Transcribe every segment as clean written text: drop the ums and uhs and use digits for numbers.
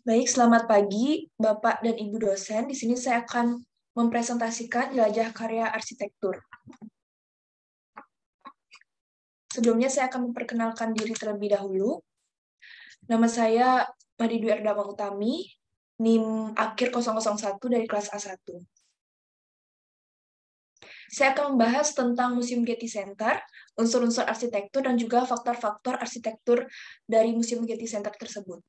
Baik, selamat pagi Bapak dan Ibu dosen. Di sini saya akan mempresentasikan jelajah karya arsitektur. Sebelumnya saya akan memperkenalkan diri terlebih dahulu. Nama saya Madi Dwi Erdama Utami, NIM akhir 001 dari kelas A1. Saya akan membahas tentang Museum Getty Center, unsur-unsur arsitektur, dan juga faktor-faktor arsitektur dari Museum Getty Center tersebut.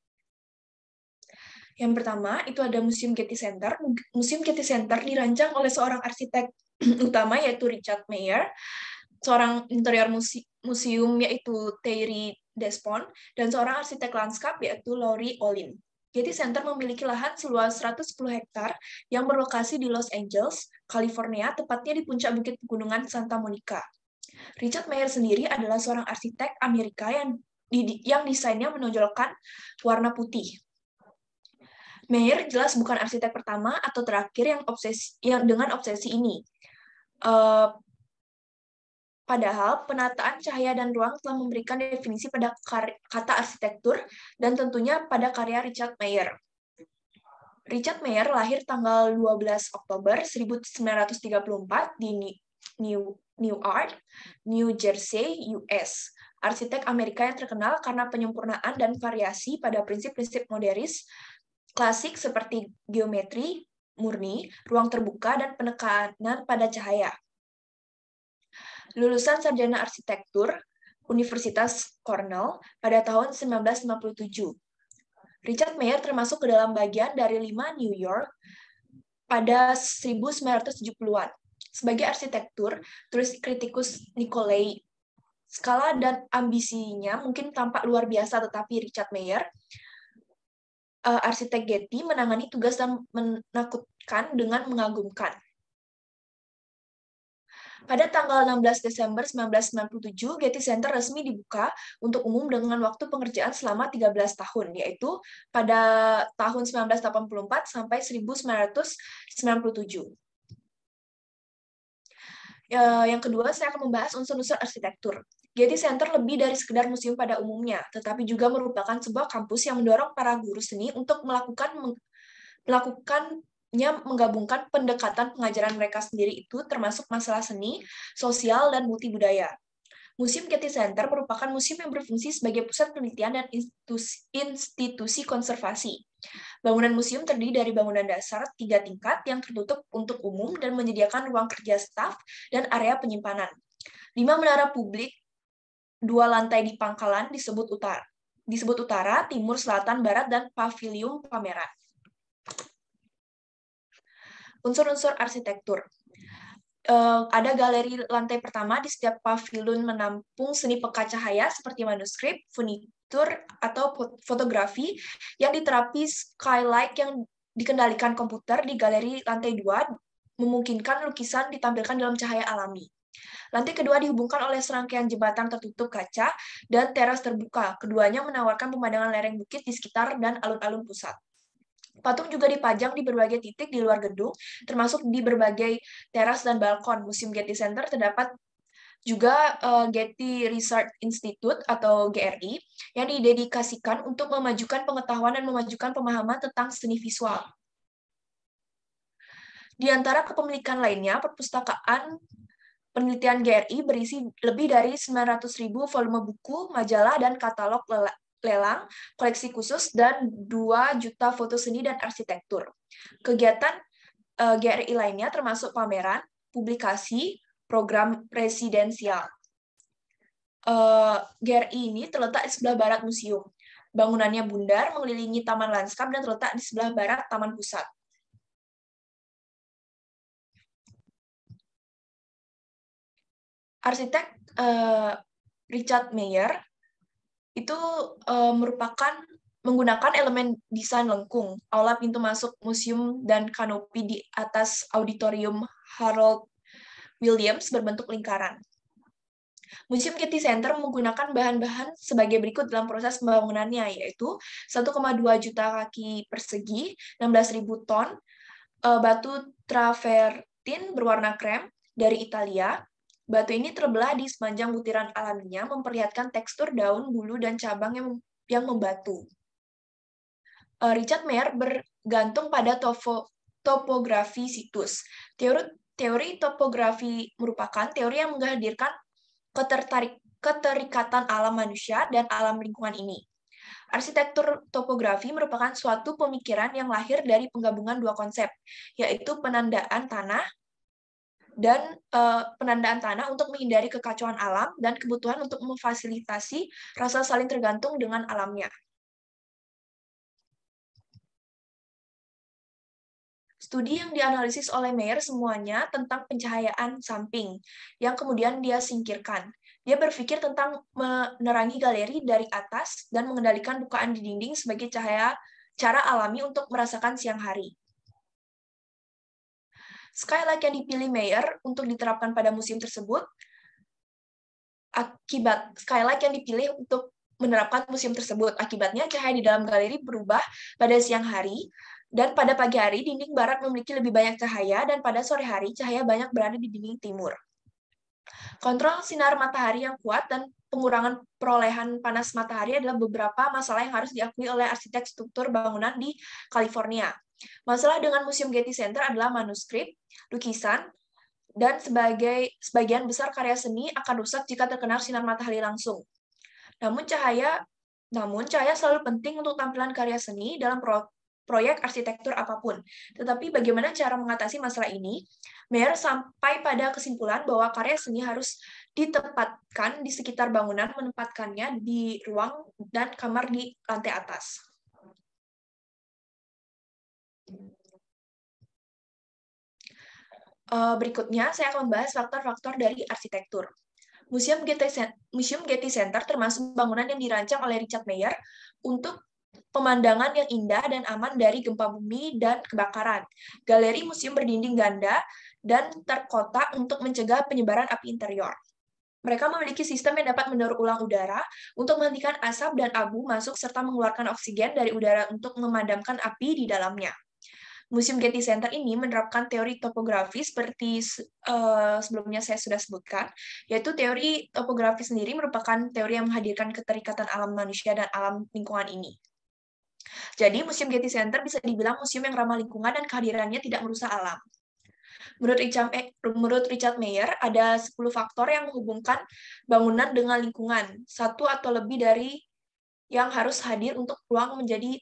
Yang pertama, itu ada Museum Getty Center. Museum Getty Center dirancang oleh seorang arsitek utama, yaitu Richard Mayer, seorang interior museum, yaitu Thierry Despont, dan seorang arsitek lanskap, yaitu Laurie Olin. Getty Center memiliki lahan seluas 110 hektar yang berlokasi di Los Angeles, California, tepatnya di puncak bukit pegunungan Santa Monica. Richard Mayer sendiri adalah seorang arsitek Amerika yang desainnya menonjolkan warna putih. Mayer jelas bukan arsitek pertama atau terakhir yang dengan obsesi ini. Padahal penataan cahaya dan ruang telah memberikan definisi pada kata arsitektur dan tentunya pada karya Richard Mayer. Richard Mayer lahir tanggal 12 Oktober 1934 di Newark, New Jersey, US. Arsitek Amerika yang terkenal karena penyempurnaan dan variasi pada prinsip-prinsip modernis klasik seperti geometri murni, ruang terbuka, dan penekanan pada cahaya. Lulusan sarjana arsitektur Universitas Cornell pada tahun 1957. Richard Mayer termasuk ke dalam bagian dari 5 New York pada 1970-an. Sebagai arsitektur, tulis kritikus Nikolai, skala dan ambisinya mungkin tampak luar biasa, tetapi Richard Mayer, arsitek Getty, menangani tugas dan menakutkan dengan mengagumkan. Pada tanggal 16 Desember 1997, Getty Center resmi dibuka untuk umum dengan waktu pengerjaan selama 13 tahun, yaitu pada tahun 1984 sampai 1997. Yang kedua, saya akan membahas unsur-unsur arsitektur. Getty Center lebih dari sekedar museum pada umumnya, tetapi juga merupakan sebuah kampus yang mendorong para guru seni untuk menggabungkan pendekatan pengajaran mereka sendiri itu termasuk masalah seni, sosial, dan multibudaya. Museum Getty Center merupakan museum yang berfungsi sebagai pusat penelitian dan institusi konservasi. Bangunan museum terdiri dari bangunan dasar 3 tingkat yang tertutup untuk umum dan menyediakan ruang kerja staf dan area penyimpanan. 5 menara publik, 2 lantai di pangkalan disebut utara, timur, selatan, barat, dan pavilion pameran. Unsur-unsur arsitektur. Ada galeri lantai pertama di setiap pavilion menampung seni peka cahaya seperti manuskrip, furnitur, atau fotografi yang diterapi skylight yang dikendalikan komputer. Di galeri lantai 2 memungkinkan lukisan ditampilkan dalam cahaya alami. Lantai kedua dihubungkan oleh serangkaian jembatan tertutup kaca dan teras terbuka. Keduanya menawarkan pemandangan lereng bukit di sekitar dan alun-alun pusat. Patung juga dipajang di berbagai titik di luar gedung, termasuk di berbagai teras dan balkon. Museum Getty Center terdapat juga Getty Research Institute atau GRI yang didedikasikan untuk memajukan pengetahuan dan memajukan pemahaman tentang seni visual. Di antara kepemilikan lainnya, perpustakaan penelitian GRI berisi lebih dari 900.000 volume buku, majalah, dan katalog lelang, koleksi khusus, dan 2 juta foto seni dan arsitektur. Kegiatan GRI lainnya termasuk pameran, publikasi, program residensial. GRI ini terletak di sebelah barat museum. Bangunannya bundar, mengelilingi taman lanskap, dan terletak di sebelah barat taman pusat. Arsitek Richard Mayer itu menggunakan elemen desain lengkung, aula pintu masuk museum dan kanopi di atas auditorium Harold Williams berbentuk lingkaran. Museum Getty Center menggunakan bahan-bahan sebagai berikut dalam proses pembangunannya, yaitu 1,2 juta kaki persegi, 16.000 ton, batu travertin berwarna krem dari Italia. Batu ini terbelah di sepanjang butiran alaminya, memperlihatkan tekstur daun, bulu, dan cabang yang membatu. Richard Mayer bergantung pada topografi situs. Teori topografi merupakan teori yang menghadirkan keterikatan alam manusia dan alam lingkungan ini. Arsitektur topografi merupakan suatu pemikiran yang lahir dari penggabungan dua konsep, yaitu penandaan tanah untuk menghindari kekacauan alam dan kebutuhan untuk memfasilitasi rasa saling tergantung dengan alamnya. Studi yang dianalisis oleh Mayer semuanya tentang pencahayaan samping, yang kemudian dia singkirkan. Dia berpikir tentang menerangi galeri dari atas dan mengendalikan bukaan di dinding sebagai cara alami untuk merasakan siang hari. Skylight yang dipilih Mayer untuk diterapkan pada museum tersebut, skylight yang dipilih untuk menerapkan museum tersebut. Akibatnya cahaya di dalam galeri berubah pada siang hari, dan pada pagi hari dinding barat memiliki lebih banyak cahaya, dan pada sore hari cahaya banyak berada di dinding timur. Kontrol sinar matahari yang kuat dan pengurangan perolehan panas matahari adalah beberapa masalah yang harus diakui oleh arsitek struktur bangunan di California. Masalah dengan Museum Getty Center adalah manuskrip, lukisan, dan sebagian besar karya seni akan rusak jika terkena sinar matahari langsung. Namun cahaya selalu penting untuk tampilan karya seni dalam proyek arsitektur apapun. Tetapi bagaimana cara mengatasi masalah ini? Mayer sampai pada kesimpulan bahwa karya seni harus ditempatkan di sekitar bangunan, menempatkannya di ruang dan kamar di lantai atas. Berikutnya, saya akan membahas faktor-faktor dari arsitektur. Museum Getty Center termasuk bangunan yang dirancang oleh Richard Mayer untuk pemandangan yang indah dan aman dari gempa bumi dan kebakaran. Galeri museum berdinding ganda dan terkotak untuk mencegah penyebaran api interior. Mereka memiliki sistem yang dapat mendaur ulang udara untuk menghentikan asap dan abu masuk serta mengeluarkan oksigen dari udara untuk memadamkan api di dalamnya. Museum Getty Center ini menerapkan teori topografi seperti sebelumnya saya sudah sebutkan, yaitu teori topografi sendiri merupakan teori yang menghadirkan keterikatan alam manusia dan alam lingkungan ini. Jadi, Museum Getty Center bisa dibilang museum yang ramah lingkungan dan kehadirannya tidak merusak alam. Menurut Richard Mayer, ada 10 faktor yang menghubungkan bangunan dengan lingkungan, satu atau lebih dari yang harus hadir untuk ruang menjadi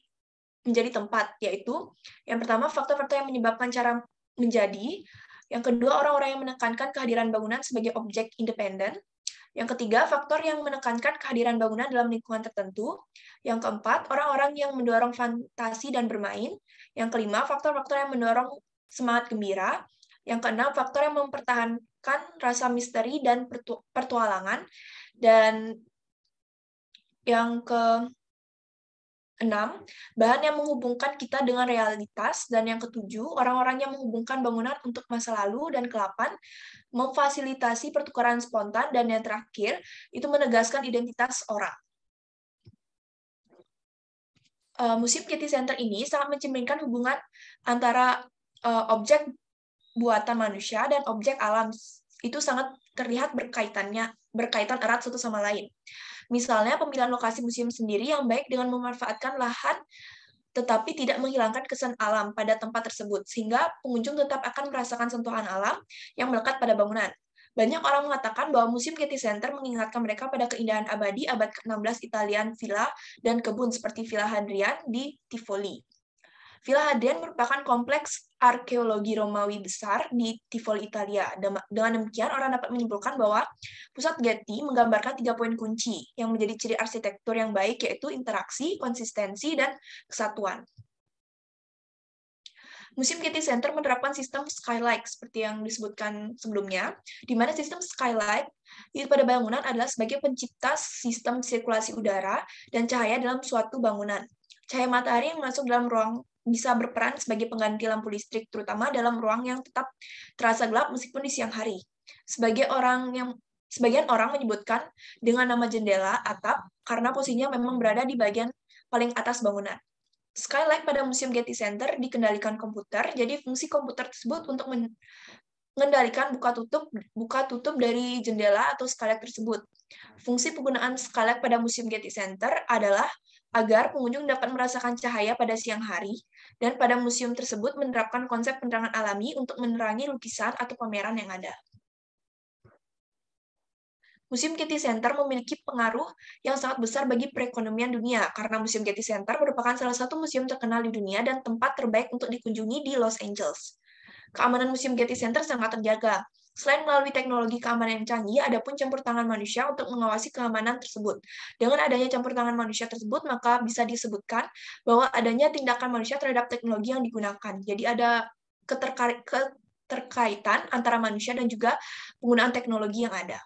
tempat, yaitu yang pertama faktor-faktor yang menyebabkan cara menjadi, yang kedua orang-orang yang menekankan kehadiran bangunan sebagai objek independen, yang ketiga faktor yang menekankan kehadiran bangunan dalam lingkungan tertentu, yang keempat orang-orang yang mendorong fantasi dan bermain, yang kelima faktor-faktor yang mendorong semangat gembira, yang keenam faktor yang mempertahankan rasa misteri dan pertualangan, dan yang ke-6, bahan yang menghubungkan kita dengan realitas, dan yang ke-7, orang-orang yang menghubungkan bangunan untuk masa lalu, dan ke-8, memfasilitasi pertukaran spontan, dan yang terakhir, itu menegaskan identitas orang. Museum Getty Center ini sangat mencerminkan hubungan antara objek buatan manusia dan objek alam. Itu sangat terlihat berkaitan erat satu sama lain. Misalnya, pemilihan lokasi museum sendiri yang baik dengan memanfaatkan lahan tetapi tidak menghilangkan kesan alam pada tempat tersebut, sehingga pengunjung tetap akan merasakan sentuhan alam yang melekat pada bangunan. Banyak orang mengatakan bahwa Museum Getty Center mengingatkan mereka pada keindahan abadi abad ke-16 Italian villa dan kebun seperti Villa Hadrian di Tivoli. Villa Hadrian merupakan kompleks arkeologi Romawi besar di Tivoli, Italia. Dengan demikian, orang dapat menyimpulkan bahwa pusat Getty menggambarkan 3 poin kunci yang menjadi ciri arsitektur yang baik, yaitu interaksi, konsistensi, dan kesatuan. Museum Getty Center menerapkan sistem skylight seperti yang disebutkan sebelumnya, di mana sistem skylight pada bangunan adalah sebagai pencipta sistem sirkulasi udara dan cahaya dalam suatu bangunan. Cahaya matahari yang masuk dalam ruang bisa berperan sebagai pengganti lampu listrik, terutama dalam ruang yang tetap terasa gelap meskipun di siang hari. Sebagian orang menyebutkan dengan nama jendela atap karena posisinya memang berada di bagian paling atas bangunan. Skylight pada Museum Getty Center dikendalikan komputer, jadi fungsi komputer tersebut untuk mengendalikan buka tutup dari jendela atau skylight tersebut. Fungsi penggunaan skylight pada Museum Getty Center adalah agar pengunjung dapat merasakan cahaya pada siang hari, dan pada museum tersebut menerapkan konsep penerangan alami untuk menerangi lukisan atau pameran yang ada. Museum Getty Center memiliki pengaruh yang sangat besar bagi perekonomian dunia, karena Museum Getty Center merupakan salah satu museum terkenal di dunia dan tempat terbaik untuk dikunjungi di Los Angeles. Keamanan Museum Getty Center sangat terjaga. Selain melalui teknologi keamanan yang canggih, ada pun campur tangan manusia untuk mengawasi keamanan tersebut. Dengan adanya campur tangan manusia tersebut, maka bisa disebutkan bahwa adanya tindakan manusia terhadap teknologi yang digunakan. Jadi ada keterkaitan antara manusia dan juga penggunaan teknologi yang ada.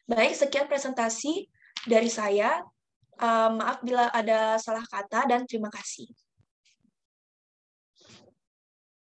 Baik, sekian presentasi dari saya. Maaf bila ada salah kata dan terima kasih.